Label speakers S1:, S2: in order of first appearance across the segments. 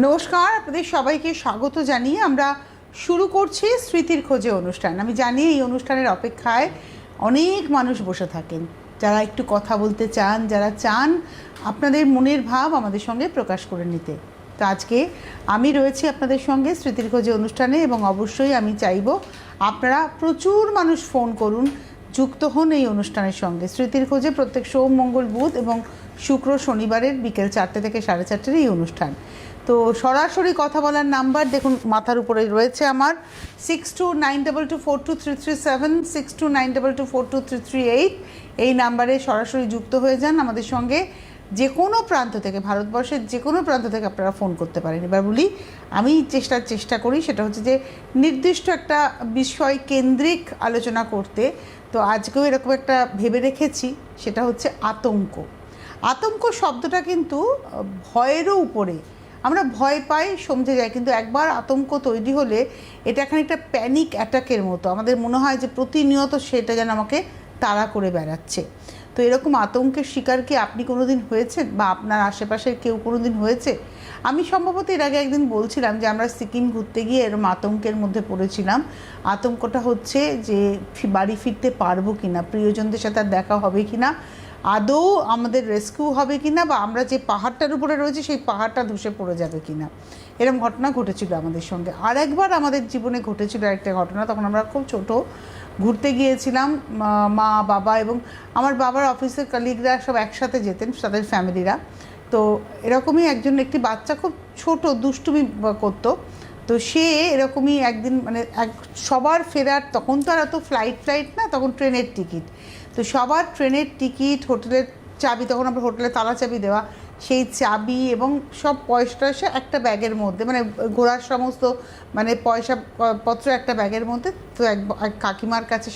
S1: নমস্কার, আপনাদের সবাইকে স্বাগত জানিয়ে আমরা শুরু করছি স্মৃতির খোঁজে অনুষ্ঠান। আমি জানি এই অনুষ্ঠানের অপেক্ষায় অনেক মানুষ বসে থাকেন, যারা একটু কথা বলতে চান, যারা চান আপনাদের মনের ভাব আমাদের সঙ্গে প্রকাশ করে নিতে। তো আজকে আমি রয়েছি আপনাদের সঙ্গে স্মৃতির খোঁজে অনুষ্ঠানে, এবং অবশ্যই আমি চাইব আপনারা প্রচুর মানুষ ফোন করুন, যুক্ত হন এই অনুষ্ঠানের সঙ্গে। স্মৃতির খোঁজে প্রত্যেক সোম, মঙ্গল, বুধ এবং শুক্র, শনিবারের বিকেল 4টে থেকে 4:30 এই অনুষ্ঠান। তো সরাসরি কথা বলার নাম্বার দেখুন মাথার উপরে রয়েছে আমার, 6292242337, 6292242338। এই নাম্বারে সরাসরি যুক্ত হয়ে যান আমাদের সঙ্গে। যে কোনো প্রান্ত থেকে, ভারতবর্ষের যে কোনো প্রান্ত থেকে আপনারা ফোন করতে পারেন। এবার বলি, আমি চেষ্টা করি, সেটা হচ্ছে যে নির্দিষ্ট একটা বিষয় কেন্দ্রিক আলোচনা করতে। তো আজকেও এরকম একটা ভেবে রেখেছি, সেটা হচ্ছে আতঙ্ক। আতঙ্ক শব্দটা কিন্তু ভয়েরও উপরে, আমরা ভয় পাই, সমঝে যাই, কিন্তু একবার আতঙ্ক তৈরি হলে এটা খানিকটা প্যানিক অ্যাটাকের মতো। আমাদের মনে হয় যে প্রতিনিয়ত সেটা যেন আমাকে তাড়া করে বেড়াচ্ছে। তো এরকম আতঙ্কের শিকার কি আপনি কোনো দিন হয়েছেন, বা আপনার আশেপাশের কেউ কোনো দিন হয়েছে? আমি সম্ভবত এর আগে একদিন বলছিলাম যে আমরা সিকিম ঘুরতে গিয়ে এরকম আতঙ্কের মধ্যে পড়েছিলাম। আতঙ্কটা হচ্ছে যে বাড়ি ফিরতে পারবো কি না, প্রিয়জনদের সাথে আর দেখা হবে কি না, আদৌ আমাদের রেস্কিউ হবে কি না, বা আমরা যে পাহাড়টার উপরে রয়েছে সেই পাহাড়টা ধসে পড়ে যাবে কি না। এরকম ঘটনা ঘটেছিল আমাদের সঙ্গে। আর একবার আমাদের জীবনে ঘটেছিল একটা ঘটনা, তখন আমরা খুব ছোট, ঘুরতে গিয়েছিলাম মা, বাবা এবং আমার বাবার অফিসের কলিগরা সব একসাথে যেতেন, তাদের ফ্যামিলিরা। তো এরকমই একটি বাচ্চা খুব ছোট দুষ্টুমি করতো। তো সে এরকমই একদিন সবার ফেরার, তখন তো আর এত ফ্লাইট না, তখন ট্রেনের টিকিট। তো সবার ট্রেনের টিকিট, হোটেলের চাবি, তখন আমরা হোটেলে তালা চাবি দেওয়া, সেই চাবি এবং সব পয়সা একটা ব্যাগের মধ্যে, ঘোরার সমস্ত পয়সা পত্র একটা ব্যাগের মধ্যে। তো এক কাকিমার কাছে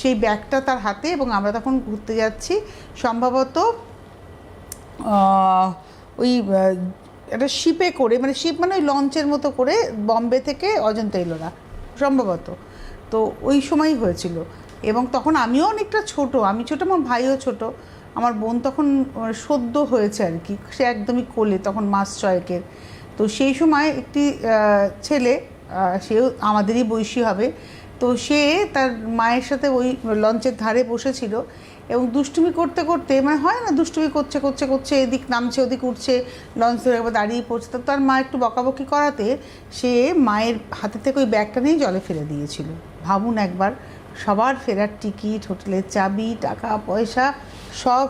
S1: সেই ব্যাগটা তার হাতে, এবং আমরা তখন ঘুরতে যাচ্ছি সম্ভবত ওই একটা শিপে করে, শিপ ওই লঞ্চের মতো করে, বম্বে থেকে অজন্তা এলোরা সম্ভবত। তো ওই সময়ই হয়েছিল, এবং তখন আমিও অনেকটা ছোট, আমি ছোটো, আমার ভাইও ছোট, আমার বোন তখন সদ্য হয়েছে আর কি, সে একদমই কোলে, তখন মাস 6-এর। তো সেই সময় একটি ছেলে, সেও আমাদেরই বয়সী হবে, তো সে তার মায়ের সাথে ওই লঞ্চের ধারে বসেছিল, এবং দুষ্টুমি করতে করতে, হয় না, দুষ্টুমি করছে, এদিক নামছে ওদিক উঠছে, লঞ্চ ধরে একবার দাঁড়িয়ে পড়ছে। তো তার মা একটু বকাবকি করাতে সে মায়ের হাতে থেকে ওই ব্যাগটা নিয়ে জলে ফেলে দিয়েছিল। ভাবুন একবার, সবার ফেরার টিকিট, হোটেলের চাবি, টাকা পয়সা সব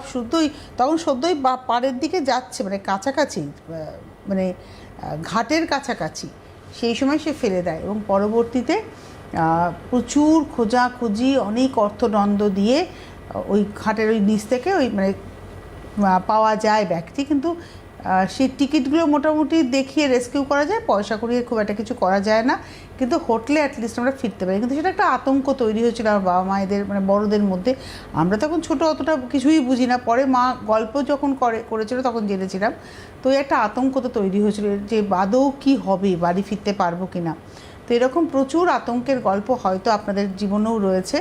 S1: তখন সদ্যই পাড়ের দিকে যাচ্ছে, কাছাকাছি, ঘাটের কাছাকাছি, সেই সময় সে ফেলে দেয়। এবং পরবর্তীতে প্রচুর খোঁজাখুঁজি, অনেক অর্থদণ্ড দিয়ে ওই ঘাটের ওই নিচ থেকে পাওয়া যায় ব্যাগটি। কিন্তু সেই টিকিটগুলো মোটামুটি দেখিয়ে রেস্কিউ করা যায়, পয়সা করিয়ে খুব একটা কিছু করা যায় না, কিন্তু হোটেলে অ্যাটলিস্ট আমরা ফিরতে পারি। কিন্তু সেটা একটা আতঙ্ক তৈরি হয়েছিল আমার বাবা মায়েদের, বড়দের মধ্যে। আমরা তখন ছোটো, অতটা কিছুই বুঝি না, পরে মা গল্প যখন করেছিল তখন জেনেছিলাম। তো একটা আতঙ্ক তো তৈরি হয়েছিল যে আদৌ কী হবে, বাড়ি ফিরতে পারবো কি না। তো এরকম প্রচুর আতঙ্কের গল্প হয়তো আপনাদের জীবনেও রয়েছে।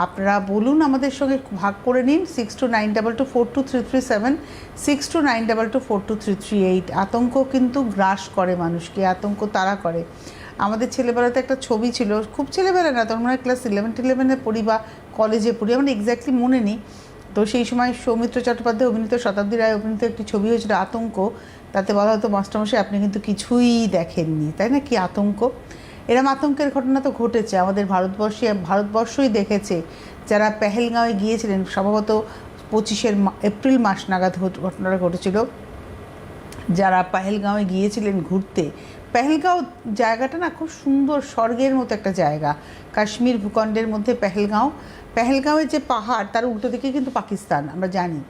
S1: আপনারা বলুন, আমাদের সঙ্গে ভাগ করে নিন। 6292242337, 6292242338। আতঙ্ক কিন্তু গ্রাস করে মানুষকে, আতঙ্ক তাড়া করে। আমাদের ছেলেবেলাতে একটা ছবি ছিল, খুব ছেলেবেলা না, তখন ক্লাস 11-11-এ পড়ি বা কলেজে পড়ি, আমার এক্স্যাক্টলি মনে নেই। তো সেই সময় সৌমিত্র চট্টোপাধ্যায় অভিনীত, শতাব্দী রায় অভিনীত একটি ছবি হয়েছিল আতঙ্ক। তাতে বলা হতো, মাস্টারমশাই আপনি কিন্তু কিছুই দেখেননি, তাই না? কি আতঙ্ক! এরম আতঙ্কের ঘটনা তো ঘটেছে আমাদের ভারতবর্ষই দেখেছে। যারা পেহেলগাঁওয়ে গিয়েছিলেন, সম্ভবত 25 এপ্রিল মাস নাগাদ ঘটনাটা ঘটেছিল। যারা পেহেলগাঁওয়ে গিয়েছিলেন ঘুরতে, পেহেলগাঁও জায়গাটা না খুব সুন্দর, স্বর্গের মতো একটা জায়গা। কাশ্মীর ভূখণ্ডের মধ্যে পেহেলগাঁওয়ের যে পাহাড়, তার উল্টো দিকে কিন্তু পাকিস্তান, আমরা জানি।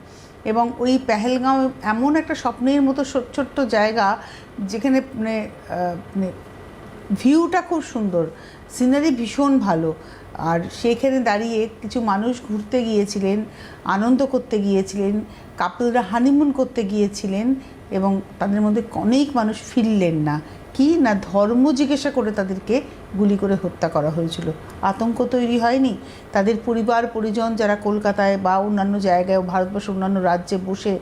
S1: এবং ওই পেহেলগাঁও এমন একটা স্বপ্নের মতো ছোট্ট জায়গা, যেখানে ভিউটা খুব সুন্দর, সিনারি ভীষণ ভালো। আর সেখানে দাঁড়িয়ে কিছু মানুষ ঘুরতে গিয়েছিলেন, আনন্দ করতে গিয়েছিলেন, কাপলরা হানিমুন করতে গিয়েছিলেন। এবং তাদের মধ্যে অনেক মানুষ ফিরলেন না, কি না ধর্ম জিজ্ঞাসা করে তাদেরকে গুলি করে হত্যা করা হয়েছিল। আতঙ্ক তৈরি হয়নি? তাদের পরিবার পরিজন যারা কলকাতায় বা অন্যান্য জায়গায়, ভারতবর্ষের অন্যান্য রাজ্যে বসে,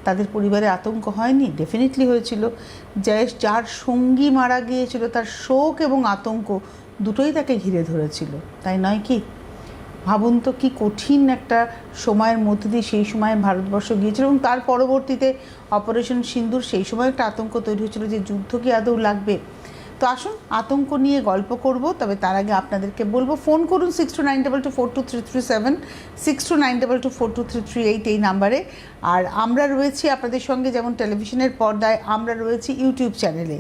S1: তাদের পরিবারে আতঙ্ক হয়নি? ডেফিনেটলি হয়েছিল। যার সঙ্গী মারা গিয়েছিল তার শোক এবং আতঙ্ক দুটোই তাকে ঘিরে ধরেছিল, তাই নয় কি? ভাবুন তো কি কঠিন একটা সময়ের মধ্যে দিয়ে সেই সময় ভারতবর্ষ গিয়েছিল, এবং তার পরবর্তীতে অপারেশন সিন্দুর, সেই সময় একটা আতঙ্ক তৈরি হয়েছিল যে যুদ্ধ কি আদৌ লাগবে। তো আসুন আতঙ্ক নিয়ে গল্প করব, তবে তার আগে আপনাদেরকে বলবো ফোন করুন 6292242337, 6292242338 এই নাম্বারে। আর আমরা রয়েছি আপনাদের সঙ্গে যেমন টেলিভিশনের পর্দায়, আমরা রয়েছি ইউটিউব চ্যানেলে।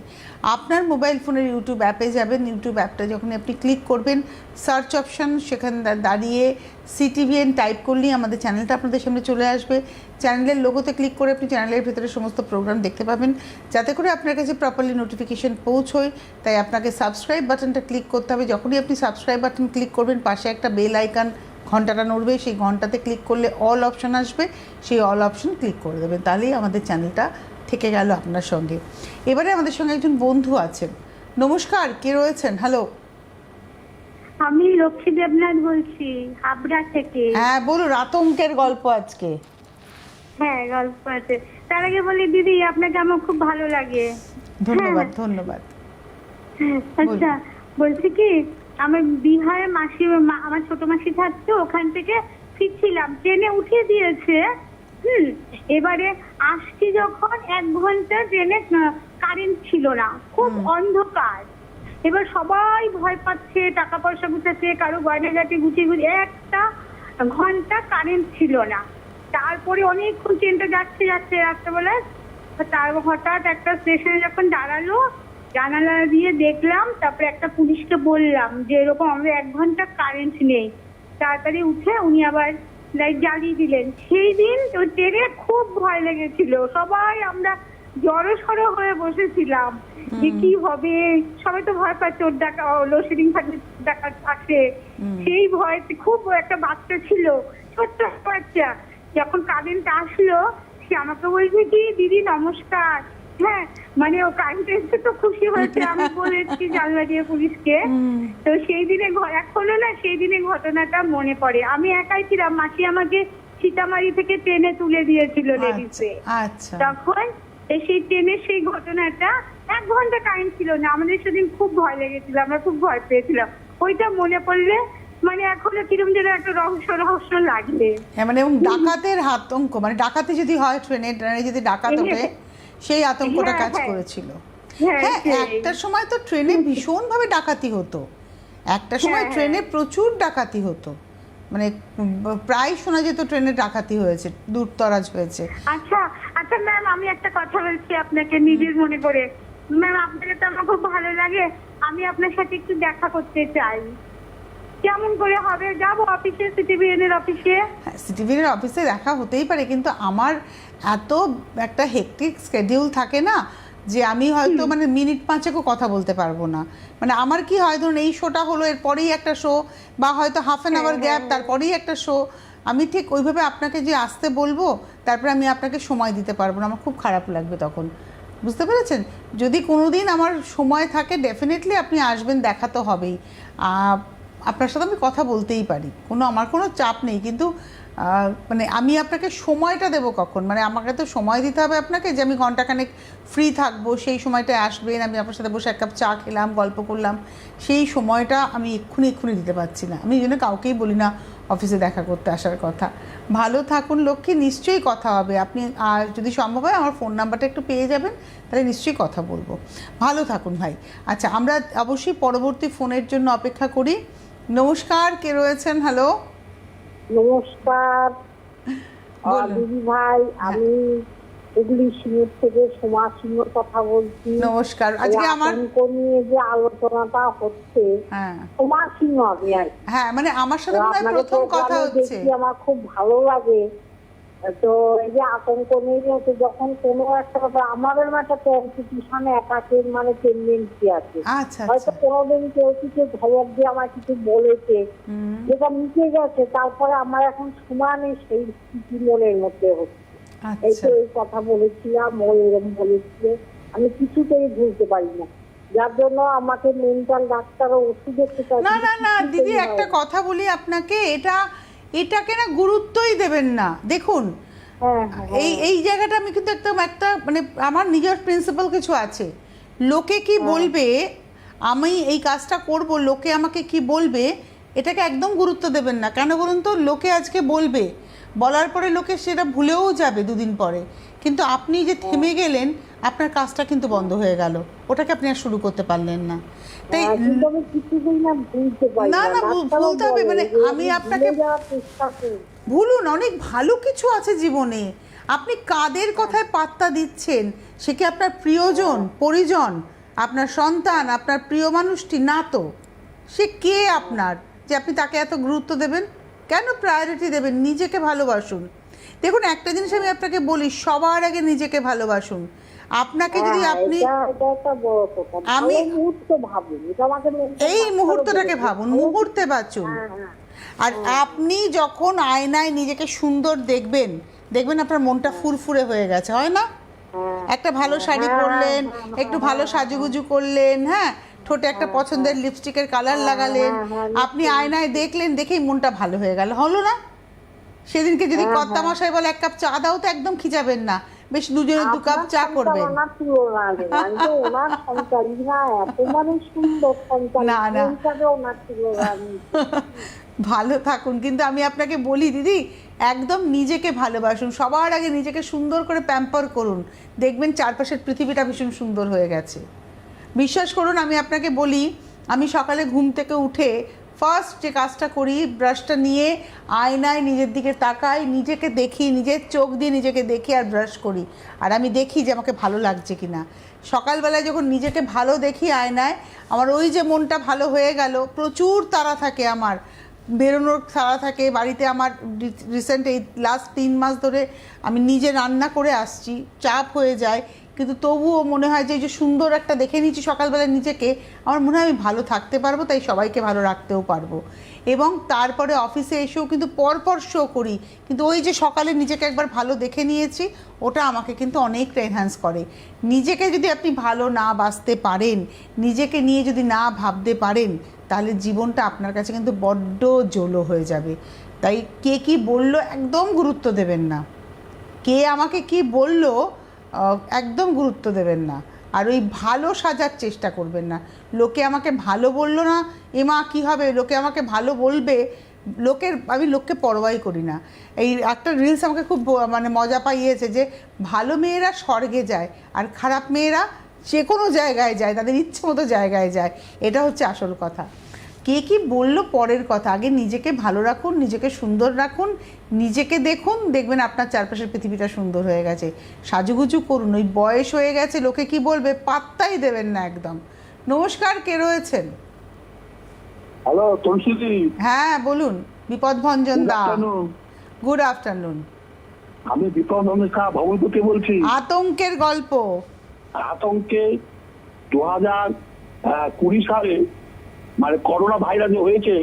S1: আপনার মোবাইল ফোনের ইউটিউব অ্যাপে যাবেন, ইউটিউব অ্যাপটা যখন আপনি ক্লিক করবেন, সার্চ অপশান, সেখানে দাঁড়িয়ে সিটিভিএন টাইপ করলেই আমাদের চ্যানেলটা আপনাদের সামনে চলে আসবে। চ্যানেলের লোগোতে ক্লিক করে আপনি চ্যানেলের ভেতরে সমস্ত প্রোগ্রাম দেখতে পাবেন। যাতে করে আপনার কাছে প্রপারলি নোটিফিকেশন পৌঁছয়, তাই আপনাকে সাবস্ক্রাইব বাটনটা ক্লিক করতে হবে। যখনই আপনি সাবস্ক্রাইব বাটন ক্লিক করবেন, পাশে একটা বেল আইকন ঘন্টাটা নড়বে, সেই ঘন্টাতে ক্লিক করলে অল অপশান আসবে, সেই অল অপশান ক্লিক করে দেবেন, তাহলেই আমাদের চ্যানেলটা থেকে গেল আপনার সঙ্গে। এবারে আমাদের সঙ্গে একজন বন্ধু আছেন। নমস্কার, কে রয়েছেন? হ্যালো,
S2: আমি লক্ষ্মী দেবনাথ বলছি, হাবড়া থেকে।
S1: হ্যাঁ বলুন, আতঙ্কের গল্প আজকে।
S2: হ্যাঁ, গল্প আছে। তার আগে বলি দিদি, আপনাকে আমার খুব ভালো লাগে।
S1: ধন্যবাদ ধন্যবাদ।
S2: আচ্ছা, বলছি কি, আমার বিহারে মাসি, আমার ছোট মাসি থাকতো, ওখান থেকে ফিরছিলাম, ট্রেনে উঠিয়ে দিয়েছে। এবারে আসছি যখন 1 ঘন্টা ট্রেনে কারেন্ট ছিল না, খুব অন্ধকার। এবার সবাই ভয় পাচ্ছে, টাকা পয়সা গুছাচ্ছে, কারো গয়নাগাটি গুছিয়ে, 1 ঘন্টা কারেন্ট ছিল না। তারপরে অনেকক্ষণ ট্রেনটা যাচ্ছে রাত্রেবেলায়, তার হঠাৎ একটা স্টেশনে যখন দাঁড়ালো, জানালা দিয়ে দেখলাম, তারপরে একটা পুলিশকে বললাম যে এরকম আমাদের 1 ঘন্টা কারেন্ট নেই। তাড়াতাড়ি উঠে উনি আবার লাইট জ্বালিয়ে দিলেন। সেই দিন ওই ট্রেনে খুব ভয় লেগেছিল, সবাই আমরা জড়সড় হয়ে বসেছিলাম যে কি হবে। সবাই তো ভয় পাচ্ছে, ওর ডাকা লোডশেডিং থাকলে ডাকাত আসে, সেই ভয়তে। খুব একটা বাচ্চা ছিল, ছোট্ট বাচ্চা, যখন কারেন্ট আসলো সে আমাকে বলছে কি, দিদি নমস্কার। হ্যাঁ, মানে ও কারেন্ট এসে তো খুশি হয়েছে, আমি বলেছি জানলা দিয়ে পুলিশকে। তো সেই দিনে এখনো না সেই দিনের ঘটনাটা মনে পড়ে। আমি একাই ছিলাম, মাসি আমাকে সীতামারি থেকে ট্রেনে তুলে দিয়েছিল লেডিসে।
S1: আচ্ছা,
S2: তখন সেই ট্রেনের সেই ঘটনাটা, 1 ঘন্টা কারেন্ট ছিল না, আমাদের সেদিন খুব ভয় লেগেছিল, আমরা খুব ভয় পেয়েছিলাম। ওইটা মনে পড়লে মানে এখনো কিরকম যেন একটা রহস্য লাগবে।
S1: হ্যাঁ, মানে এবং ডাকাতের আতঙ্ক, মানে ডাকাতি যদি হয় ট্রেনে যদি ডাকাত ওঠে, সেই আতঙ্কটা কাজ করেছিল। হ্যাঁ, একটা সময় তো ট্রেনে ভীষণভাবে ডাকাতি হতো, একটা সময় ট্রেনে প্রচুর ডাকাতি হতো, মানে প্রায় শোনা যেত ট্রেনে ডাকাতি হয়েছে, দূরতরাজ হয়েছে।
S2: আচ্ছা আচ্ছা ম্যাম, আমি একটা কথা বলছি আপনাকে নিজের মনে করে। ম্যাম, আপনাকে তো আমার খুব ভালো লাগে, আমি আপনার সাথে একটু দেখা করতে চাই। কেমন করে হবে? যাবো অফিসে, সিটিভিএন এর অফিসে।
S1: হ্যাঁ, সিটিভিএন এর অফিসে দেখা হতেই পারে, কিন্তু আমার এত একটা হেক্টিক স্কেডিউল থাকে না যে আমি হয়তো মানে মিনিট 5-ও কথা বলতে পারবো না। মানে আমার কি হয়, ধরুন এই শোটা হলো, এরপরেই একটা শো, বা হয়তো হাফ অ্যান আওয়ার গ্যাপ, তারপরেই একটা শো। আমি ঠিক ওইভাবে আপনাকে যে আসতে বলবো, তারপরে আমি আপনাকে সময় দিতে পারবো না, আমার খুব খারাপ লাগবে তখন। বুঝতে পেরেছেন? যদি কোনো দিন আমার সময় থাকে, ডেফিনেটলি আপনি আসবেন, দেখা তো হবেই। আপনার সাথে আমি কথা বলতেই পারি, আমার কোনো চাপ নেই, কিন্তু মানে আমি আপনাকে সময়টা দেবো কখন, মানে আমাকে তো সময় দিতে হবে আপনাকে, যে আমি ঘন্টাখানেক ফ্রি থাকবো, সেই সময়টায় আসবেন, আমি আপনার সাথে বসে 1 কাপ চা খেলাম, গল্প করলাম, সেই সময়টা আমি এক্ষুনি দিতে পারছি না। আমি এই জন্য কাউকেই বলি না অফিসে দেখা করতে আসার কথা। ভালো থাকুন লক্ষ্মী, নিশ্চয়ই কথা হবে। আপনি যদি সম্ভব হয় আমার ফোন নাম্বারটা একটু পেয়ে যাবেন, তাহলে নিশ্চয়ই কথা বলবো। ভালো থাকুন ভাই। আচ্ছা, আমরা অবশ্যই পরবর্তী ফোনের জন্য অপেক্ষা করি। নমস্কার, কে রয়েছেন? হ্যালো,
S3: নমস্কার দিদি ভাই, আমি হুগলি সিঙ্গুর থেকে সোমা সিংহ কথা বলছি।
S1: নমস্কার। আজকে আমার
S3: নিয়ে যে আলোচনাটা হচ্ছে, সোমা সিংহ আমি আর
S1: হ্যাঁ, মানে আমার সাথে প্রথম কথা হচ্ছে,
S3: আমার খুব ভালো লাগে। তো এই যে আতঙ্ক নিয়ে যখন কোনো একটা ব্যাপার, আমাদের একটা কম্পিটিশনে একাকের মানে টেন্ডেন্সি আছে। হয়তো কোনোদিন কেউ কিছু ধমক দিয়ে আমার কিছু বলেছে, যেটা মিশে গেছে, তারপরে আমার এখন সমানে সেই স্থিতি মনের মধ্যে হচ্ছে। এই তো এই কথা বলেছিলাম, ও এরকম বলেছিল, আমি কিছুতেই ভুলতে পারি না, যার জন্য আমাকে মেন্টাল ডাক্তারও ওষুধ একটু
S1: না না না দিদি, একটা কথা বলি আপনাকে, এটাকে না গুরুত্বই দেবেন না। দেখুন এই জায়গাটা আমি কিন্তু একদম একটা মানে আমার নিজের প্রিন্সিপাল কিছু আছে, লোকে কি বলবে, আমি এই কাজটা করব, লোকে আমাকে কি বলবে, এটাকে একদম গুরুত্ব দেবেন না। কেন বলুন তো, লোকে আজকে বলবে, বলার পরে লোকে সেটা ভুলেও যাবে দুদিন পরে, কিন্তু আপনি যে থেমে গেলেন আপনার কাজটা কিন্তু বন্ধ হয়ে গেল, ওটাকে আপনি আর শুরু করতে পারলেন না। তাই না না ভুলতে হবে, মানে আমি আপনাকে ভুলুন, অনেক ভালো কিছু আছে জীবনে, আপনি কাদের কথায় পাত্তা দিচ্ছেন, সে কি আপনার প্রিয়জন, পরিজন, আপনার সন্তান, আপনার প্রিয় মানুষটি না তো, সে কে আপনার যে আপনি তাকে এত গুরুত্ব দেবেন? কেন প্রায়োরিটি দেবেন? নিজেকে ভালোবাসুন। দেখুন একটা জিনিস আমি আপনাকে বলি, সবার আগে নিজেকে ভালোবাসুন। আপনাকে যদি আপনি আমি এই মুহূর্তটাকে ভাবুন, মুহূর্তে বাঁচুন। আর আপনি যখন আয়নায় নিজেকে সুন্দর দেখবেন, দেখবেন আপনার মনটা ফুরফুরে হয়ে গেছে, হয় না? একটা ভালো শাড়ি পরলেন, একটু ভালো সাজুগুজু করলেন, হ্যাঁ, ঠোঁটে একটা পছন্দের লিপস্টিকের কালার লাগালেন, আপনি আয়নায় দেখলেন, দেখেই মনটা ভালো হয়ে গেল, হলো না? সেদিনকে যদি কর্তামশাই বলে এক কাপ চা দাও, তো একদম খিজাবেন না, বেশ দুজনে 2 কাপ চা করবেন। না না ভালো থাকুন, কিন্তু আমি আপনাকে বলি দিদি, একদম নিজেকে ভালোবাসুন, সবার আগে নিজেকে সুন্দর করে প্যাম্পার করুন, দেখবেন চারপাশের পৃথিবীটা ভীষণ সুন্দর হয়ে গেছে। বিশ্বাস করুন, আমি আপনাকে বলি, আমি সকালে ঘুম থেকে উঠে ফার্স্ট যে কাজটা করি, ব্রাশটা নিয়ে আয়নায় নিজের দিকে তাকাই, নিজেকে দেখি, নিজের চোখ দিয়ে নিজেকে দেখি আর ব্রাশ করি, আর আমি দেখি যে আমাকে ভালো লাগছে কি না। সকালবেলায় যখন নিজেকে ভালো দেখি আয়নায়, আমার ওই যে মনটা ভালো হয়ে গেল, প্রচুর তাড়া থাকে আমার, বেরোনোর তাড়া থাকে বাড়িতে আমার। রিসেন্ট এই লাস্ট 3 মাস ধরে আমি নিজে রান্না করে আসছি, চাপ হয়ে যায়, কিন্তু তবুও মনে হয় যে এই যে সুন্দর একটা দেখে নিচ্ছি সকালবেলা নিজেকে, আমার মনে হয় আমি ভালো থাকতে পারবো, তাই সবাইকে ভালো রাখতেও পারবো। এবং তারপরে অফিসে এসেও কিন্তু পরপর শো করি, কিন্তু ওই যে সকালে নিজেকে একবার ভালো দেখে নিয়েছি, ওটা আমাকে কিন্তু অনেকটা এনহ্যান্স করে। নিজেকে যদি আপনি ভালো না বাঁচতে পারেন, নিজেকে নিয়ে যদি না ভাবতে পারেন, তাহলে জীবনটা আপনার কাছে কিন্তু বড্ড জলো হয়ে যাবে। তাই কে কি বলল একদম গুরুত্ব দেবেন না, কে আমাকে কি বলল একদম গুরুত্ব দেবেন না, আর ওই ভালো সাজার চেষ্টা করবেন না। লোকে আমাকে ভালো বললো না, এমা কী হবে, লোকে আমাকে ভালো বলবে, আমি লোককে পরোয়াই করি না। এই একটা রিলস আমাকে খুব মানে মজা পাইয়েছে, যে ভালো মেয়েরা স্বর্গে যায় আর খারাপ মেয়েরা যে কোনো জায়গায় যায়, তাদের ইচ্ছে মতো জায়গায় যায়, এটা হচ্ছে আসল কথা। কে কি বলল পরের কথা, আগে নিজেকে ভালো রাখুন, নিজেকে সুন্দর রাখুন, নিজেকে দেখুন, দেখবেন আপনার চারপাশের পৃথিবীটা সুন্দর হয়ে গেছে। সাজুগুজু করুন, ওই বয়স হয়ে গেছে, লোকে কি বলবে পাত্তাই দেবেন না একদম। নমস্কার, কে রয়েছেন?
S4: হ্যালো তুলসীদি।
S1: হ্যাঁ বলুন, বিপদ ভঞ্জন দা। Good afternoon.
S4: আমি বিপদ ভঞ্জন ভবনপুরকে বলছি।
S1: আতঙ্কের গল্প।
S4: আতঙ্কে 2020 সালে মানে করোনা ভাইরাস হয়েছে,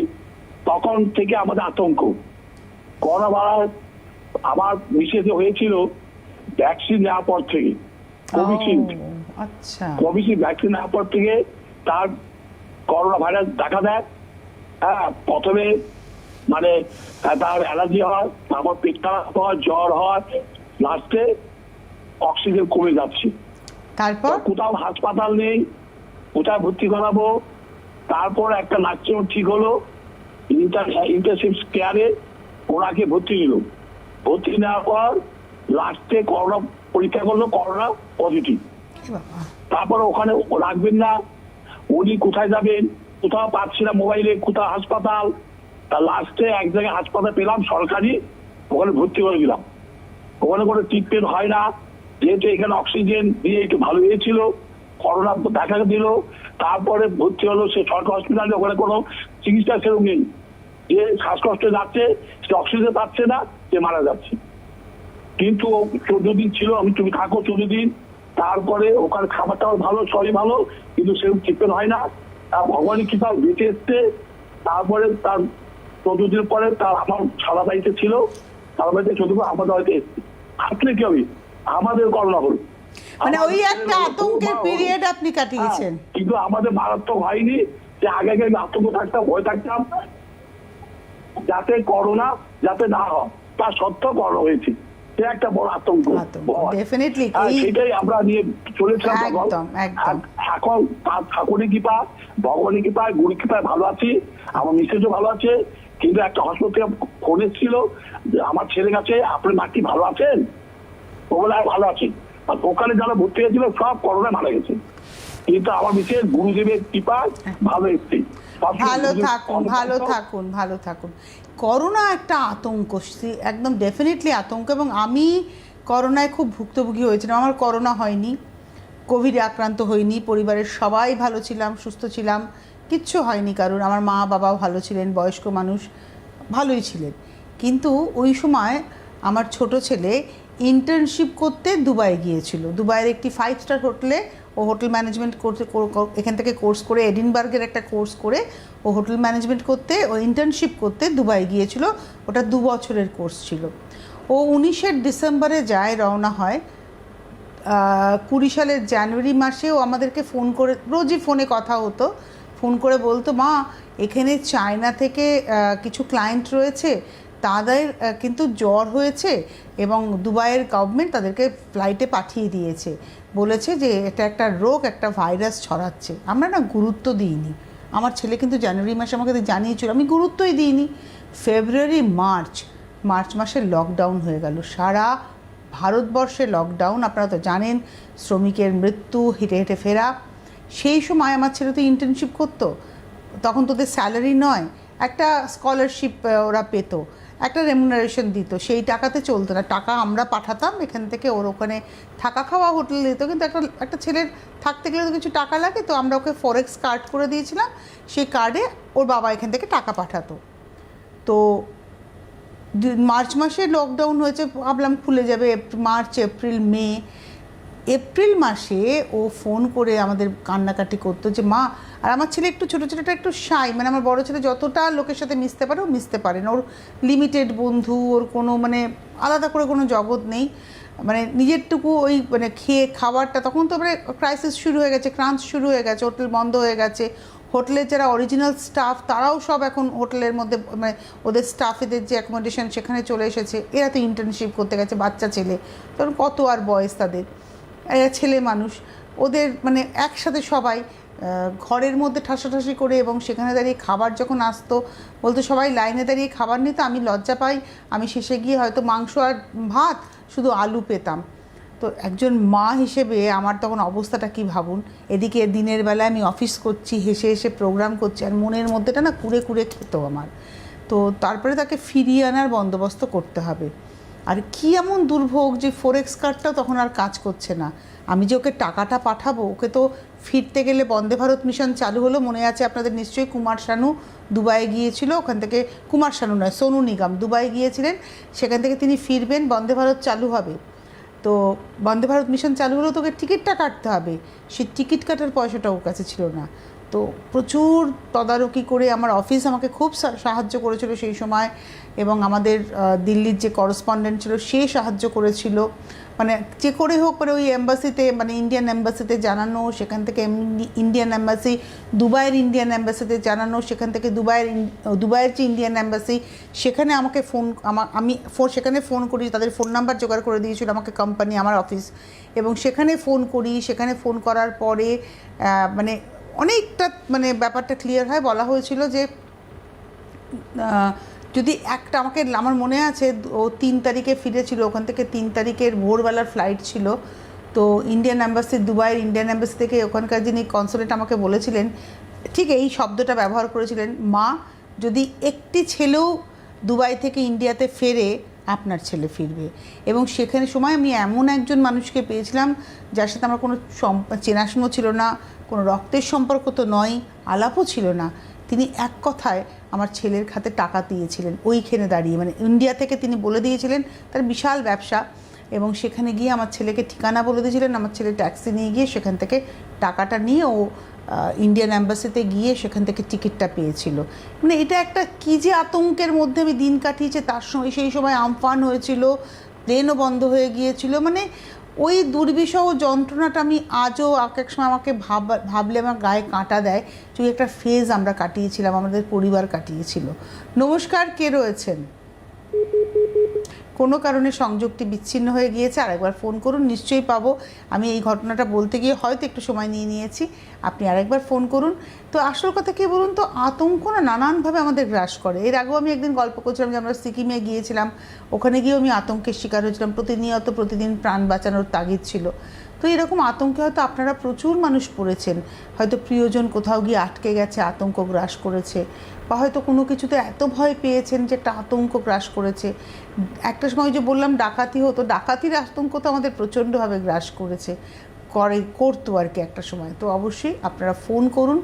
S4: তখন থেকে আমাদের আতঙ্ক। করোনা ভাইরাস আমার মিসেসে হয়েছিল ভ্যাকসিন নেওয়ার পর থেকে, কোভিশিল্ড।
S1: আচ্ছা,
S4: কোভিশিল্ড ভ্যাকসিন নেওয়ার পর থেকে তার করোনা ভাইরাস দেখা দেয়। হ্যাঁ, প্রথমে মানে তার অ্যালার্জি হয়, তারপর পেট খারাপ হয়, জ্বর হয়, লাস্টে অক্সিজেন কমে যাচ্ছে।
S1: তারপর
S4: কোথাও হাসপাতাল নেই, কোথায় ভর্তি করাবো। তারপর একটা নার্সিং ঠিক হলো, ইন্টারসিভ কেয়ারে ওনাকে ভর্তি নিল। ভর্তি নেওয়ার পর লাস্টে করোনা পরীক্ষা করলো, করোনা পজিটিভ। তারপর ওখানে রাখবেন না, উনি কোথায় যাবেন, কোথাও পাচ্ছি না মোবাইলে, কোথাও হাসপাতাল। তা লাস্টে এক জায়গায় হাসপাতাল পেলাম সরকারি, ওখানে ভর্তি করে দিলাম। ওখানে কোনো ট্রিটমেন্ট হয় না, যেহেতু এখানে অক্সিজেন দিয়ে একটু ভালো হয়েছিল, করোনা দেখা দিল। তারপরে ভর্তি হলো সে সরকারি হসপিটালে, ওখানে কোনো চিকিৎসা সেরকম নেই। যে শ্বাসকষ্ট যাচ্ছে, সে অক্সিজেন পাচ্ছে না, সে মারা যাচ্ছে। কিন্তু 14 দিন ছিল, আমি তুমি থাকো 14 দিন। তারপরে ওখানে খাবারটাও ভালো, সবই ভালো, কিন্তু সেরকম ট্রিটমেন্ট হয় না। ভগবানের কৃপা বেঁচে এসছে। তারপরে তার 14 দিন পরে তার আমার সারা বাড়িতে ছিল, সারা বাড়িতে 14 আমাদের বাড়িতে এসছে। আসলে কি হবে, আমাদের করোনা হলো,
S1: মানে ওই একটা আতঙ্কের পিরিয়ড আপনি কাটিয়েছেন।
S4: কিন্তু আমাদের মারাত্মক হয়নি, যে আগে আগে আতঙ্ক থাকতাম, ভয় থাকতাম যাতে করোনা যাতে না হয়, তা সত্ত্বেও করোনা হয়েছে, সে একটা বড় আতঙ্ক।
S1: ডেফিনেটলি
S4: সেটাই আমরা নিয়ে চলেছিলাম।
S1: একদম একদম।
S4: এখন ঠাকুরের কৃপা, ভগবানের কৃপায়, গুরু কৃপায় ভালো আছি, আমার মিসেসও ভালো আছে। কিন্তু একটা হসপিটাল ফোন এসেছিল আমার ছেলের কাছে, আপনার মাটি ভালো আছেন? ও বলে আর ভালো আছি। আর ওখানে যারা ভর্তি হয়েছিল সব করোনা মারা গেছে, কিন্তু আমার মিসেস গুরুদেবের কৃপায় ভালো এসছে।
S1: ভালো থাকুন, ভালো থাকুন, ভালো থাকুন। করোনা একটা আতঙ্ক, একদম ডেফিনেটলি আতঙ্ক। এবং আমি করোনায় খুব ভুক্তভোগী হয়েছিলাম। আমার করোনা হয়নি, কোভিডে আক্রান্ত হইনি, পরিবারের সবাই ভালো ছিলাম, সুস্থ ছিলাম, কিচ্ছু হয়নি কারণ। আমার মা বাবাও ভালো ছিলেন, বয়স্ক মানুষ ভালোই ছিলেন। কিন্তু ওই সময় আমার ছোট ছেলে ইন্টার্নশিপ করতে দুবাই গিয়েছিল। দুবাইয়ের একটি 5 স্টার হোটেলে ও হোটেল ম্যানেজমেন্ট করতে, এখান থেকে কোর্স করে, এডিনবার্গের একটা কোর্স করে ও হোটেল ম্যানেজমেন্ট করতে, ও ইন্টার্নশিপ করতে দুবাই গিয়েছিল। ওটা 2 বছরের কোর্স ছিল। ও 19 ডিসেম্বরে যায়, রওনা হয়। 20 সালের জানুয়ারি মাসে ও আমাদেরকে ফোন করে, রোজই ফোনে কথা হতো, ফোন করে বলতো, মা এখানে চায়না থেকে কিছু ক্লায়েন্ট রয়েছে, তাদের কিন্তু জ্বর হয়েছে এবং দুবাইয়ের গভর্নমেন্ট তাদেরকে ফ্লাইটে পাঠিয়ে দিয়েছে, বলেছে যে এটা একটা রোগ, একটা ভাইরাস ছড়াচ্ছে। আমরা না গুরুত্ব দিইনি। আমার ছেলে কিন্তু জানুয়ারি মাসে আমাকে জানিয়েছিল, আমি গুরুত্বই দিইনি। ফেব্রুয়ারি মার্চ মাসে লকডাউন হয়ে গেল, সারা ভারতবর্ষে লকডাউন। আপনারা তো জানেন, শ্রমিকের মৃত্যু, হেঁটে হেঁটে ফেরা। সেই সময় আমার ছেলে তো ইন্টার্নশিপ করতো, তখন তোদের স্যালারি নয়, একটা স্কলারশিপ ওরা পেত, একটা রেমুনারেশন দিত, সেই টাকাতে চলতো না। টাকা আমরা পাঠাতাম এখান থেকে, ওর ওখানে থাকা খাওয়া হোটেল দিত, কিন্তু একটা ছেলের থাকতে গেলে তো কিছু টাকা লাগে। তো আমরা ওকে ফরেক্স কার্ড করে দিয়েছিলাম, সেই কার্ডে ওর বাবা এখান থেকে টাকা পাঠাতো। তো মার্চ মাসে লকডাউন হয়েছে, ভাবলাম খুলে যাবে মার্চ, এপ্রিল, মে। এপ্রিল মাসে ও ফোন করে আমাদের কান্নাকাটি করতো যে মা, আর আমার ছেলে একটু ছোটো ছোটোটা একটু শাই, মানে আমার বড় ছেলে যতটা লোকের সাথে মিশতে পারে ও মিশতে পারে না, ওর লিমিটেড বন্ধু, ওর কোনো মানে আলাদা করে কোনো জগৎ নেই, মানে নিজেরটুকু ওই মানে খাবারটা, তখন তো মানে ক্রাইসিস শুরু হয়ে গেছে, ক্রাঞ্চ শুরু হয়ে গেছে, হোটেল বন্ধ হয়ে গেছে। হোটেলের যারা অরিজিনাল স্টাফ তারাও সব এখন হোটেলের মধ্যে, মানে ওদের স্টাফেদের যে অ্যাকোমোডেশন সেখানে চলে এসেছে। এরা তো ইন্টার্নশিপ করতে গেছে, বাচ্চা ছেলে, তখন কত আর বয়স তাদের, এরা ছেলে মানুষ, ওদের মানে একসাথে সবাই ঘরের মধ্যে ঠাসাঠাসি করে। এবং সেখানে দাঁড়িয়ে খাবার যখন আসতো, বলতো সবাই লাইনে দাঁড়িয়ে খাবার নিত, আমি লজ্জা পাই, আমি শেষে গিয়ে হয়তো মাংস আর ভাত, শুধু আলু পেতাম। তো একজন মা হিসেবে আমার তখন অবস্থাটা কি ভাবুন। এদিকে দিনের বেলায় আমি অফিস করছি, হেসে হেসে প্রোগ্রাম করছি, আর মনের মধ্যেটা না কুড়ে কুড়ে খেত আমার। তো তারপরে তাকে ফিরিয়ে আনার বন্দোবস্ত করতে হবে। আর কি এমন দুর্ভোগ যে ফরেক্স কার্ডটাও তখন আর কাজ করছে না। আমি যে ওকে টাকাটা পাঠাবো, ওকে তো ফিরতে গেলে বন্দে ভারত মিশন চালু হলো, মনে আছে আপনাদের নিশ্চয়ই, কুমার শানু দুবাই গিয়েছিল, ওখান থেকে, কুমার শানু নয়, সোনু নিগম দুবাই গিয়েছিলেন, সেখান থেকে তিনি ফিরবেন, বন্দে ভারত চালু হবে। তো বন্দে ভারত মিশন চালু হলেও তোকে টিকিটটা কাটতে হবে, সেই টিকিট কাটার পয়সাটা ওর কাছে ছিল না। তো প্রচুর তদারকি করে আমার অফিস আমাকে খুব সাহায্য করেছিল সেই সময়, এবং আমাদের দিল্লির যে করেসপন্ডেন্ট ছিল সে সাহায্য করেছিল। মানে যে করে হোক, মানে ওই এম্বাসিতে, মানে ইন্ডিয়ান এম্বাসিতে জানানো, সেখান থেকে ইন্ডিয়ান এম্বাসি, দুবাইয়ের ইন্ডিয়ান এম্বাসিতে জানানো, সেখান থেকে দুবাইয়ের যে ইন্ডিয়ান এম্বাসি, সেখানে আমাকে আমি সেখানে ফোন করি, তাদের ফোন নাম্বার জোগাড় করে দিয়েছিল আমাকে কোম্পানি, আমার অফিস, এবং সেখানে ফোন করি। সেখানে ফোন করার পরে মানে অনেকটা মানে ব্যাপারটা ক্লিয়ার হয়। বলা হয়েছিল যে যদি একটা, আমার মনে আছে ও 3 তারিখে ফিরেছিল ওখান থেকে, 3 তারিখের ভোরবেলার ফ্লাইট ছিল। তো ইন্ডিয়ান অ্যাম্বাসি, দুবাইয়ের ইন্ডিয়ান অ্যাম্বাসি থেকে ওখানকার যিনি কনসুলেট আমাকে বলেছিলেন, ঠিক এই শব্দটা ব্যবহার করেছিলেন, মা যদি একটি ছেলেও দুবাই থেকে ইন্ডিয়াতে ফেরে, আপনার ছেলে ফিরবে। এবং সেখানে সময় আমি এমন একজন মানুষকে পেয়েছিলাম যার সাথে আমার কোনো চেনাশোনা ছিল না, কোনো রক্তের সম্পর্ক তো নয়, আলাপও ছিল না। তিনি এক কথায় আমার ছেলের খাতে টাকা দিয়েছিলেন ওইখানে দাঁড়িয়ে, মানে ইন্ডিয়া থেকে তিনি বলে দিয়েছিলেন, তার বিশাল ব্যবসা, এবং সেখানে গিয়ে আমার ছেলেকে ঠিকানা বলে দিয়েছিলেন। আমার ছেলে ট্যাক্সি নিয়ে গিয়ে সেখান থেকে টাকাটা নিয়ে ও ইন্ডিয়ান অ্যাম্বাসিতে গিয়ে সেখান থেকে টিকিটটা পেয়েছিল। মানে এটা একটা কী যে আতঙ্কের মধ্যে আমি দিন কাটিয়েছে, তার সময় সেই সময় আমফান হয়েছিল, প্লেনও বন্ধ হয়ে গিয়েছিল। মানে ওই দুর্বিষহ যন্ত্রণাটা আমি আজও এক এক সময় আমাকে ভাবলে আমার গায়ে কাঁটা দেয়। যে একটা ফেজ আমরা কাটিয়েছিলাম, আমাদের পরিবার কাটিয়েছিল। নমস্কার, কে রয়েছেন? কোনো কারণে সংযোগটি বিচ্ছিন্ন হয়ে গিয়েছে, আরেকবার ফোন করুন, নিশ্চয়ই পাবো। আমি এই ঘটনাটা বলতে গিয়ে হয়তো একটু সময় নিয়েছি, আপনি আরেকবার ফোন করুন। তো আসল কথা কী বলুন তো, আতঙ্ক না নানানভাবে আমাদের গ্রাস করে। এর আগেও আমি একদিন গল্প করছিলাম যে আমরা সিকিমে গিয়েছিলাম, ওখানে গিয়েও আমি আতঙ্কের শিকার হয়েছিলাম। প্রতিদিন প্রাণ বাঁচানোর তাগিদ ছিল। তো এরকম আতঙ্কে হয়তো আপনারা প্রচুর মানুষ পড়েছেন, হয়তো প্রিয়জন কোথাও গিয়ে আটকে গেছে, আতঙ্ক গ্রাস করেছে, বা হয়তো কোনো কিছুতে এত ভয় পেয়েছেন যে একটা আতঙ্ক গ্রাস করেছে। একটা সময় যে বললাম ডাকাতি হতো, ডাকাতির আতঙ্ক তো আমাদের প্রচণ্ডভাবে গ্রাস করেছে, করতো আর কি একটা সময়। তো অবশ্যই আপনারা ফোন করুন,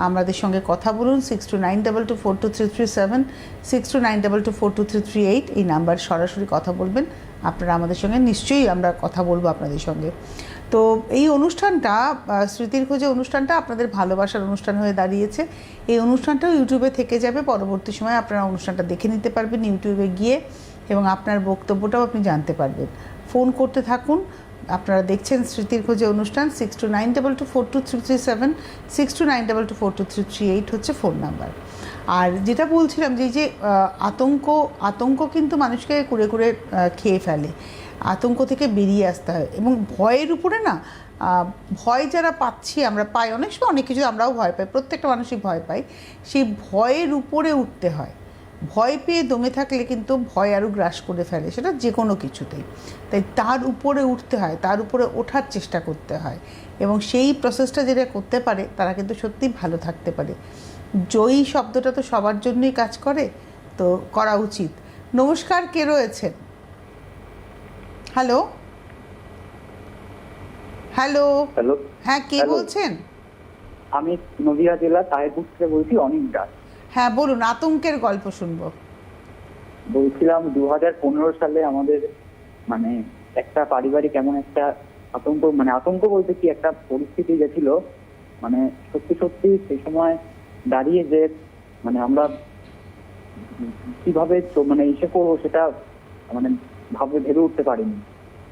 S1: আমাদের সঙ্গে কথা বলুন। 6292242337, 6292242338 এই নাম্বার সরাসরি কথা বলবেন আপনারা আমাদের সঙ্গে, নিশ্চয়ই আমরা কথা বলবো আপনাদের সঙ্গে। তো এই অনুষ্ঠানটা, স্মৃতির খোঁজে অনুষ্ঠানটা আপনাদের ভালোবাসার অনুষ্ঠান হয়ে দাঁড়িয়েছে। এই অনুষ্ঠানটাও ইউটিউবে থেকে যাবে, পরবর্তী সময়ে আপনারা অনুষ্ঠানটা দেখে নিতে পারবেন ইউটিউবে গিয়ে, এবং আপনার বক্তব্যটাও আপনি জানতে পারবেন। ফোন করতে থাকুন। আপনারা দেখছেন স্মৃতির খোঁজে অনুষ্ঠান। 6292242337, 6292242338 হচ্ছে ফোন নাম্বার। আর যেটা বলছিলাম যে এই যে আতঙ্ক কিন্তু মানুষকে কুড়ে কুড়ে খেয়ে ফেলে। আতঙ্ক থেকে বেরিয়ে আসতে হয়, এবং ভয়ের উপরে না, ভয় যারা পাচ্ছি আমরা পাই, অনেক সময় অনেক কিছু আমরাও ভয় পাই, প্রত্যেকটা মানুষই ভয় পাই। সেই ভয়ের উপরে উঠতে হয়। ভয় পেয়ে দমে থাকলে কিন্তু ভয় আরও গ্রাস করে ফেলে, সেটা যে কোনো কিছুতেই। তাই তার উপরে উঠতে হয়, তার উপরে ওঠার চেষ্টা করতে হয়, এবং সেই প্রসেসটা যেটা করতে পারে তারা কিন্তু সত্যিই ভালো থাকতে পারে। জয়ী শব্দটা তো সবার জন্যই কাজ করে, তো করা উচিত। নমস্কার, কে রয়েছেন? হ্যালো হ্যালো
S5: হ্যালো,
S1: হ্যাঁ, কে বলছেন?
S5: আমি নদিয়া জেলা তাহিরপুর থেকে বলছি, অনিক দাস।
S1: হ্যাঁ বলুন, আতঙ্কের গল্প শুনবো।
S5: বলছিলাম 2015 সালে আমাদের মানে একটা পারিবারিক এমন একটা আতঙ্ক বলতে কি একটা পরিস্থিতি গেছিল, মানে সত্যি সেই সময় দাঁড়িয়ে যে মানে আমরা কিভাবে ইসে করবো সেটা ভেবে উঠতে পারিনি।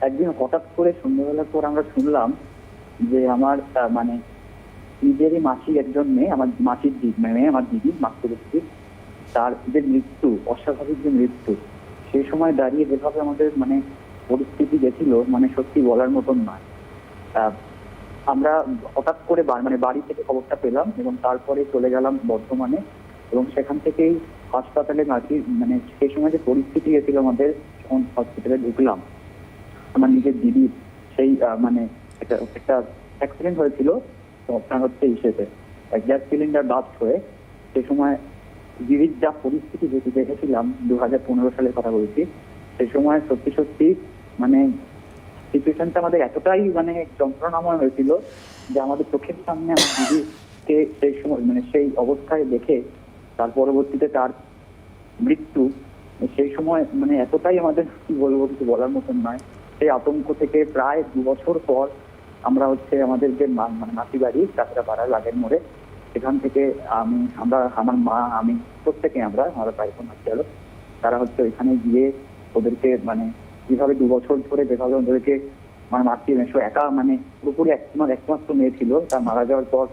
S5: একদিন হঠাৎ করে সন্ধ্যাবেলার পর আমরা শুনলাম যে আমার নিজেরই মাসি একজন মেয়ে, আমার মাসির মেয়ে, আমার দিদি, মাসির দিদি, তার যে মৃত্যু, অস্বাভাবিক যে মৃত্যু, সেই সময় দাঁড়িয়ে যেভাবে আমাদের পরিস্থিতি গেছিল, সত্যি বলার মতন নয়। আমরা হঠাৎ করে বাড়ি থেকে খবরটা পেলাম, এবং তারপরে চলে গেলাম বর্ধমানে, এবং সেখান থেকেই হাসপাতালে সেই সময় যে পরিস্থিতি গেছিল আমাদের, যখন হসপিটালে ঢুকলাম, আমার নিজের দিদির সেই একটা অ্যাক্সিডেন্ট হয়েছিল, তো আপনার হচ্ছে গ্যাস সিলিন্ডার বাস্ট হয়ে, সে সময় দিদির যা পরিস্থিতি দেখেছিলাম, 2015 সালের কথা বলছি, সেই সময় সত্যি সিচুয়েশনটা আমাদের এতটাই যন্ত্রণাময় হয়েছিল যে আমাদের চোখের সামনে আমার দিদিকে সেই সময় সেই অবস্থায় দেখে, তার পরবর্তীতে তার মৃত্যু, সেই সময় এতটাই আমাদের কি বলবো, কিছু বলার মতন নয়। সেই আতঙ্ক থেকে প্রায় 2 বছর পর আমরা আমাদের যে মাসি বাড়ি কাঁচরাপাড়ার লাগের মোড়ে, সেখান থেকে আমার মা, আমি প্রত্যেকে আমরা ভাই বোন আরো, তারা ওইখানে গিয়ে ওদেরকে যেভাবে 2 বছর ধরে যেভাবে ওদেরকে মাতৃ মেশো একা পুরোপুরি একমাত্র মেয়ে ছিল, তার মারা যাওয়ার পর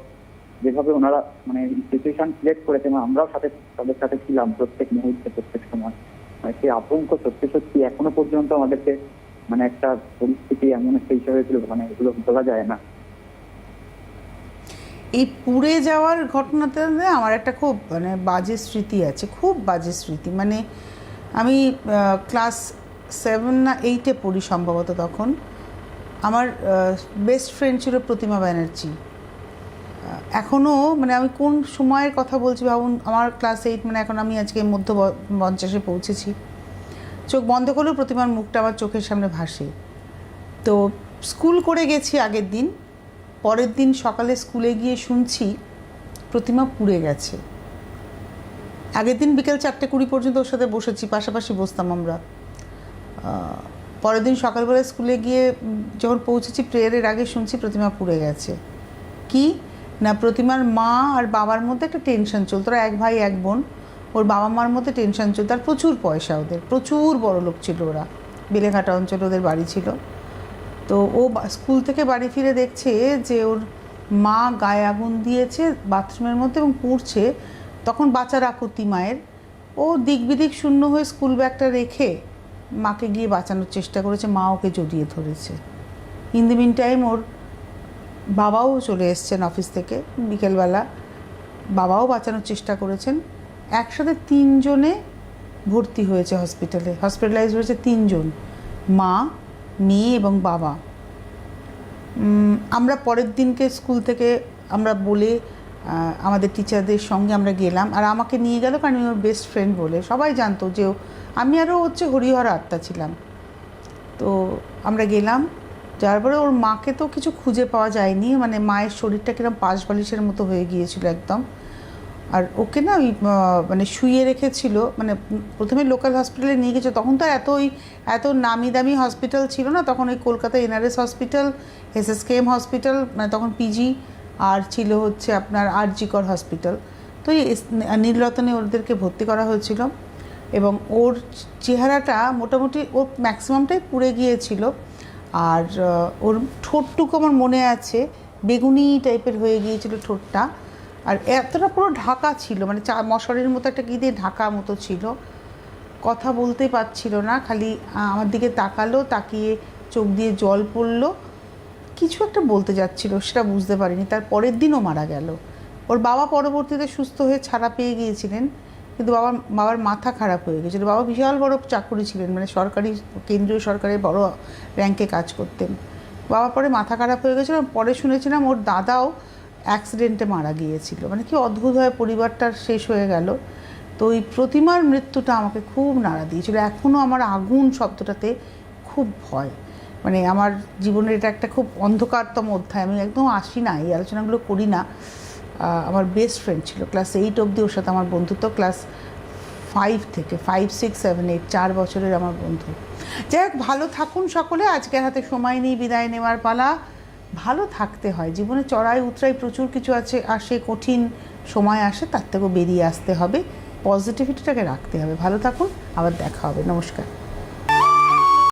S5: যেভাবে ওনারা সিচুয়েশন ক্রিয়েট করেছে, আমরাও তাদের সাথে ছিলাম প্রত্যেক মুহূর্তে, প্রত্যেক সময়। সেই আতঙ্ক সত্যি এখনো পর্যন্ত আমাদেরকে একটা পরিস্থিতি এমন একটা হিসাবে ছিল, এগুলো বলা যায় না।
S1: এই পুড়ে যাওয়ার ঘটনাতে আমার একটা খুব বাজে স্মৃতি আছে, খুব বাজে স্মৃতি। আমি ক্লাস 7 না 8-এ পড়ি সম্ভবত। তখন আমার বেস্ট ফ্রেন্ড ছিল প্রতিমা ব্যানার্জি। এখনও আমি কোন সময়ের কথা বলছি ভাবুন, আমার ক্লাস 8, এখন আমি আজকে মধ্য 50-এ পৌঁছেছি। চোখ বন্ধ করলেও প্রতিমার মুখটা আমার চোখের সামনে ভাসে। তো স্কুল করে গেছি আগের দিন, পরের দিন সকালে স্কুলে গিয়ে শুনছি প্রতিমা পুড়ে গেছে। আগের দিন বিকেল 4:20 পর্যন্ত ওর সাথে বসেছি, পাশাপাশি বসতাম আমরা। পরের দিন সকালবেলা স্কুলে গিয়ে যখন পৌঁছেছি, প্রেয়ারের আগে শুনছি প্রতিমা পুড়ে গেছে। কি না, প্রতিমার মা আর বাবার মধ্যে একটা টেনশন চলতো। ওরা 1 ভাই 1 বোন। ওর বাবা মার মধ্যে টেনশন চলতো, আর প্রচুর পয়সা, ওদের প্রচুর বড় লোক ছিল ওরা, বেলেঘাটা অঞ্চলে ওদের বাড়ি ছিল। তো ও স্কুল থেকে বাড়ি ফিরে দেখছে যে ওর মা গায়ে আগুন দিয়েছে বাথরুমের মধ্যে এবং পুড়ছে। তখন বাঁচার আকুতি মায়ের, ও দিক বিদিক শূন্য হয়ে স্কুল ব্যাগটা রেখে মাকে গিয়ে বাঁচানোর চেষ্টা করেছে, মা ওকে জড়িয়ে ধরেছে। ইন দ্য মিন টাইম ওর বাবাও চলে এসছেন অফিস থেকে বিকেলবেলা, বাবাও বাঁচানোর চেষ্টা করেছেন। একসাথে 3 জনে ভর্তি হয়েছে হসপিটালে, হসপিটালাইজ হয়েছে 3 জন, মা, মেয়ে এবং বাবা। আমরা পরের দিনকে স্কুল থেকে আমরা বলে আমাদের টিচারদের সঙ্গে আমরা গেলাম, আর আমাকে নিয়ে গেল কারণ আমি ওর বেস্ট ফ্রেন্ড বলে সবাই জানতো যে আমি আরও হচ্ছে হরিহর আত্মা ছিলাম। তো আমরা গেলাম, যার পরে ওর মাকে তো কিছু খুঁজে পাওয়া যায়নি, মানে মায়ের শরীরটা কিরকম পাশ বালিশের মতো হয়ে গিয়েছিল একদম। আর ওকে না ওই মানে শুইয়ে রেখেছিল, মানে প্রথমে লোকাল হসপিটালে নিয়ে গেছে, তখন তো এত নামি দামি হসপিটাল ছিল না, তখন ওই Kolkata NRS hospital, SSKM hospital, মানে তখন পিজি, আর ছিল হচ্ছে আপনার RG কর হসপিটাল। তো এই নীলরতনে ওদেরকে ভর্তি করা হয়েছিল এবং ওর চেহারাটা মোটামুটি ওর ম্যাক্সিমামটাই পুড়ে গিয়েছিল। আর ওর ঠোঁটটুকু আমার মনে আছে বেগুনি টাইপের হয়ে গিয়েছিল ঠোঁটটা, আর এতটা পুরো ঢাকা ছিল, মানে মশারির মতো একটা কী দিয়ে ঢাকা মতো ছিল। কথা বলতে পারছিল না, খালি আমার দিকে তাকালো, তাকিয়ে চোখ দিয়ে জল পড়লো, কিছু একটা বলতে যাচ্ছিল, সেটা বুঝতে পারিনি। তার পরের দিনও মারা গেল। ওর বাবা পরবর্তীতে সুস্থ হয়ে ছাড়া পেয়ে গিয়েছিলেন, কিন্তু বাবার মাথা খারাপ হয়ে গেছিলো। বাবা বিশাল বড় চাকরি ছিলেন, মানে সরকারি, কেন্দ্রীয় সরকারের বড় র্যাঙ্কে কাজ করতেন। বাবা পরে মাথা খারাপ হয়ে গেছিলো। পরে শুনেছিলাম ওর দাদাও অ্যাক্সিডেন্টে মারা গিয়েছিল। মানে কি অদ্ভুতভাবে পরিবারটার শেষ হয়ে গেল। তো ওই প্রতিমার মৃত্যুটা আমাকে খুব নাড়া দিয়েছিল। এখনও আমার আগুন শব্দটাতে খুব ভয়, মানে আমার জীবনের এটা একটা খুব অন্ধকারতম অধ্যায়। আমি একদম আসি না, এই আলোচনাগুলো করি না। আমার বেস্ট ফ্রেন্ড ছিল, ক্লাস 8 অবধি ওর সাথে আমার বন্ধুত্ব, ক্লাস 5 থেকে 5, 6, 7, 8 4 বছরের আমার বন্ধু। যাই হোক, ভালো থাকুন সকলে। আজকের হাতে সময় নেই, বিদায় নেওয়ার পালা। ভালো থাকতে হয়, জীবনে চড়াই উতরাই প্রচুর কিছু আসে, কঠিন সময় আসে, তার থেকেও বেরিয়ে আসতে হবে, পজিটিভিটিটাকে রাখতে হবে। ভালো থাকুন, আবার দেখা হবে। নমস্কার।